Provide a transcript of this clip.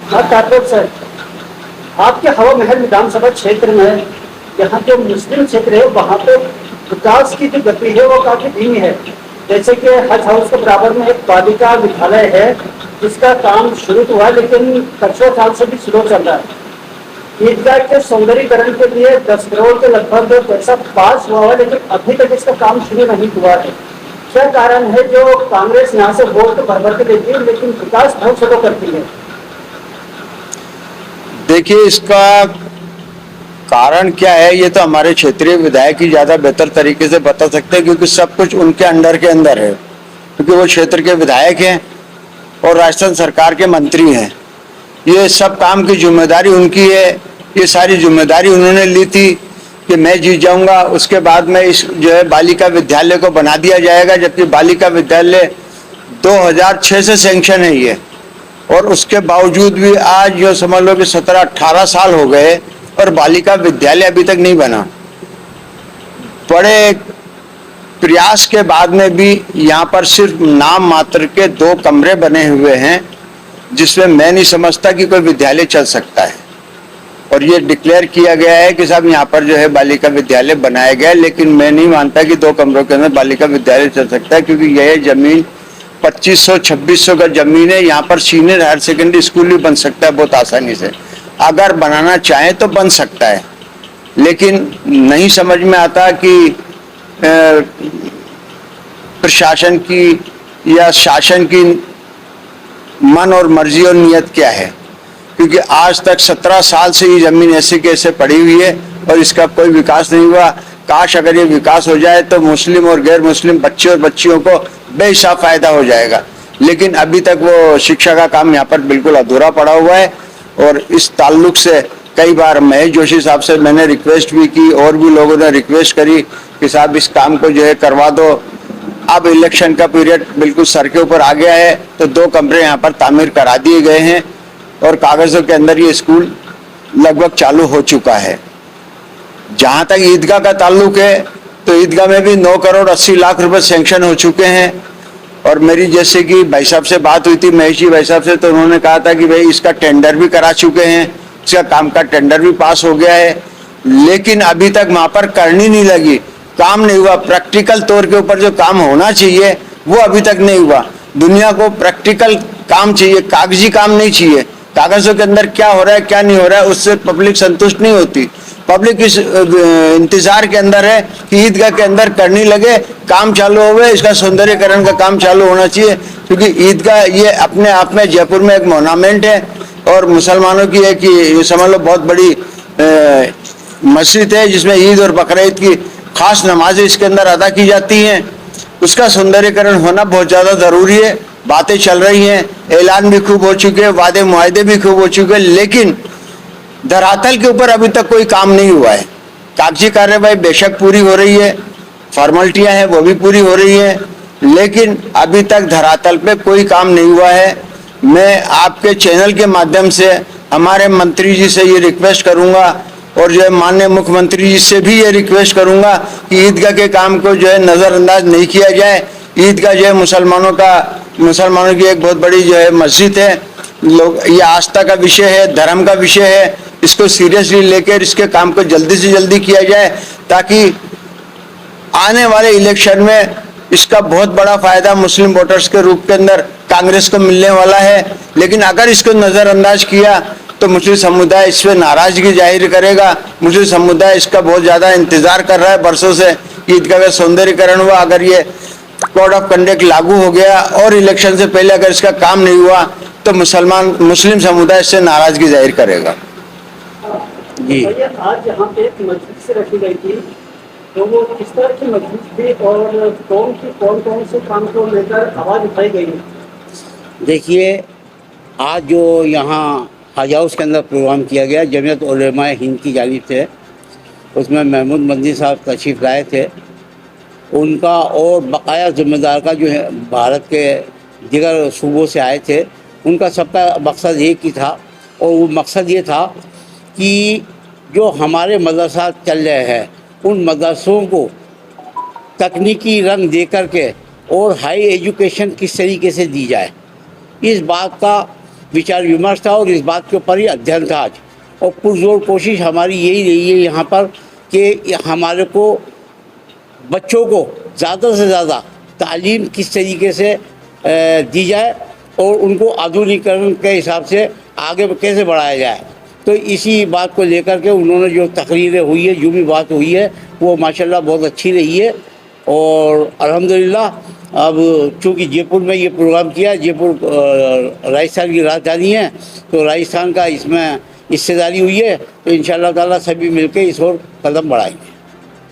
हाँ carpet sir, आपके हवा महल विधानसभा क्षेत्र में यहाँ जो मुस्लिम क्षेत्र है वहाँ पे विकास की जो गति है वो काफी धीमी है। जैसे कि हज हाउस के बराबर में एक बालिका विद्यालय है जिसका काम शुरू हुआ लेकिन कच्चे साल से भी स्लो चल रहा है। ईदगाह के सौंदर्यीकरण के लिए 10 करोड़ के लगभग पैसा पास हुआ है लेकिन अभी तक इसका काम शुरू नहीं हुआ है। क्या कारण है जो कांग्रेस यहाँ से वोट भर भर के देती है लेकिन विकास बहुत स्लो करती है? देखिए, इसका कारण क्या है ये तो हमारे क्षेत्रीय विधायक ही ज्यादा बेहतर तरीके से बता सकते हैं, क्योंकि सब कुछ उनके अंडर के अंदर है, क्योंकि वो क्षेत्र के विधायक हैं और राजस्थान सरकार के मंत्री हैं। ये सब काम की जिम्मेदारी उनकी है। ये सारी जिम्मेदारी उन्होंने ली थी कि मैं जीत जाऊंगा, उसके बाद में इस जो है बालिका विद्यालय को बना दिया जाएगा, जबकि बालिका विद्यालय 2006 से सैंक्शन है ये, और उसके बावजूद भी आज जो समझ लो कि 17-18 साल हो गए और बालिका विद्यालय अभी तक नहीं बना। बड़े प्रयास के बाद में भी यहाँ पर सिर्फ नाम मात्र के 2 कमरे बने हुए हैं, जिसमें मैं नहीं समझता कि कोई विद्यालय चल सकता है। और ये डिक्लेयर किया गया है कि साहब यहाँ पर जो है बालिका विद्यालय बनाया गया है, लेकिन मैं नहीं मानता कि 2 कमरों के अंदर बालिका विद्यालय चल सकता है, क्योंकि यह जमीन 2500-2600 का जमीन है। यहाँ पर सीनियर हायर सेकेंडरी स्कूल भी बन सकता है बहुत आसानी से, अगर बनाना चाहे तो बन सकता है। लेकिन नहीं समझ में आता कि प्रशासन की या शासन की मन और मर्जी और नियत क्या है, क्योंकि आज तक 17 साल से ये जमीन ऐसे कैसे पड़ी हुई है और इसका कोई विकास नहीं हुआ। काश अगर ये विकास हो जाए तो मुस्लिम और गैर मुस्लिम बच्चे और बच्चियों को बेहिसाब फायदा हो जाएगा, लेकिन अभी तक वो शिक्षा का काम यहाँ पर बिल्कुल अधूरा पड़ा हुआ है। और इस ताल्लुक से कई बार महेश जोशी साहब से मैंने रिक्वेस्ट भी की और भी लोगों ने रिक्वेस्ट करी कि साहब इस काम को जो है करवा दो। अब इलेक्शन का पीरियड बिल्कुल सर के ऊपर आ गया है, तो 2 कमरे यहाँ पर तामीर करा दिए गए हैं और कागजों के अंदर ये स्कूल लगभग चालू हो चुका है। जहां तक ईदगाह का ताल्लुक है तो ईदगाह में भी 9 करोड़ 80 लाख रुपए सैंक्शन हो चुके हैं। और मेरी जैसे कि भाई साहब से बात हुई थी, महेश जी भाई साहब से, तो उन्होंने कहा था कि भाई इसका टेंडर भी करा चुके हैं, इसका काम का टेंडर भी पास हो गया है, लेकिन अभी तक वहां पर करनी नहीं लगी, काम नहीं हुआ। प्रैक्टिकल तौर के ऊपर जो काम होना चाहिए वो अभी तक नहीं हुआ। दुनिया को प्रैक्टिकल काम चाहिए, कागजी काम नहीं चाहिए। कागजों के अंदर क्या हो रहा है क्या नहीं हो रहा है उससे पब्लिक संतुष्ट नहीं होती। पब्लिक इस इंतजार के अंदर है कि ईदगाह के अंदर करने लगे, काम चालू हो गए, इसका सौंदर्यीकरण का काम चालू होना चाहिए, क्योंकि ईदगाह ये अपने आप में जयपुर में एक मोनामेंट है और मुसलमानों की एक ये समझ लो बहुत बड़ी मस्जिद है, जिसमें ईद और बकरीद की खास नमाजें इसके अंदर अदा की जाती हैं। उसका सौंदर्यीकरण होना बहुत ज़्यादा ज़रूरी है। बातें चल रही हैं, ऐलान भी खूब हो चुके हैं, वादे मुआहदे भी खूब हो चुके हैं, लेकिन धरातल के ऊपर अभी तक कोई काम नहीं हुआ है। कागजी कार्यवाही बेशक पूरी हो रही है, फॉर्मेलिटियां हैं वो भी पूरी हो रही है, लेकिन अभी तक धरातल पे कोई काम नहीं हुआ है। मैं आपके चैनल के माध्यम से हमारे मंत्री जी से ये रिक्वेस्ट करूंगा और जो है माननीय मुख्यमंत्री जी से भी ये रिक्वेस्ट करूंगा कि ईदगाह के काम को जो है नज़रअंदाज नहीं किया जाए। ईदगाह जो है मुसलमानों की एक बहुत बड़ी जो है मस्जिद है, लोग ये आस्था का विषय है, धर्म का विषय है, इसको सीरियसली लेकर इसके काम को जल्दी से जल्दी किया जाए, ताकि आने वाले इलेक्शन में इसका बहुत बड़ा फायदा मुस्लिम वोटर्स के रूप के अंदर कांग्रेस को मिलने वाला है। लेकिन अगर इसको नज़रअंदाज किया तो मुस्लिम समुदाय इस पर नाराजगी जाहिर करेगा। मुस्लिम समुदाय इसका बहुत ज़्यादा इंतजार कर रहा है बरसों से। ईदगाह का सौंदर्यीकरण हुआ, अगर ये कोड ऑफ कंडक्ट लागू हो गया और इलेक्शन से पहले अगर इसका काम नहीं हुआ तो मुस्लिम समुदाय से नाराजगी जाहिर करेगा। जी आज यहाँ पे एक मस्जिद से रखी गई थी, तो वो किस तरह की मस्जिद थी और कौन से काम को लेकर आवाज उठाई गई? देखिए, आज जो यहाँ हज हाउस के अंदर प्रोग्राम किया गया जमीयत उलेमा हिंद की जानिब से, उसमें महमूद मदनी साहब तशरीफ़ लाए थे। उनका और बकाया ज़िम्मेदार का जो है भारत के दीगर सूबों से आए थे, उनका सबका मकसद एक ही था, और वो मकसद ये था कि जो हमारे मदरसा चल रहे हैं उन मदरसों को तकनीकी रंग दे कर के और हाई एजुकेशन किस तरीके से दी जाए, इस बात का विचार विमर्श था और इस बात के ऊपर ही अध्ययन था आज। और पुरजोर कोशिश हमारी यही रही है यहाँ पर कि हमारे को बच्चों को ज़्यादा से ज़्यादा तालीम किस तरीके से दी जाए और उनको आधुनिकीकरण के हिसाब से आगे कैसे बढ़ाया जाए। तो इसी बात को लेकर के उन्होंने जो तकरीरें हुई है, जो भी बात हुई है, वो माशाल्लाह बहुत अच्छी रही है। और अल्हम्दुलिल्लाह अब चूँकि जयपुर में ये प्रोग्राम किया, जयपुर राजस्थान की राजधानी है, तो राजस्थान का इसमें हिस्सेदारी हुई है, तो इंशाअल्लाह ताला सभी मिलकर इस ओर कदम बढ़ाएंगे।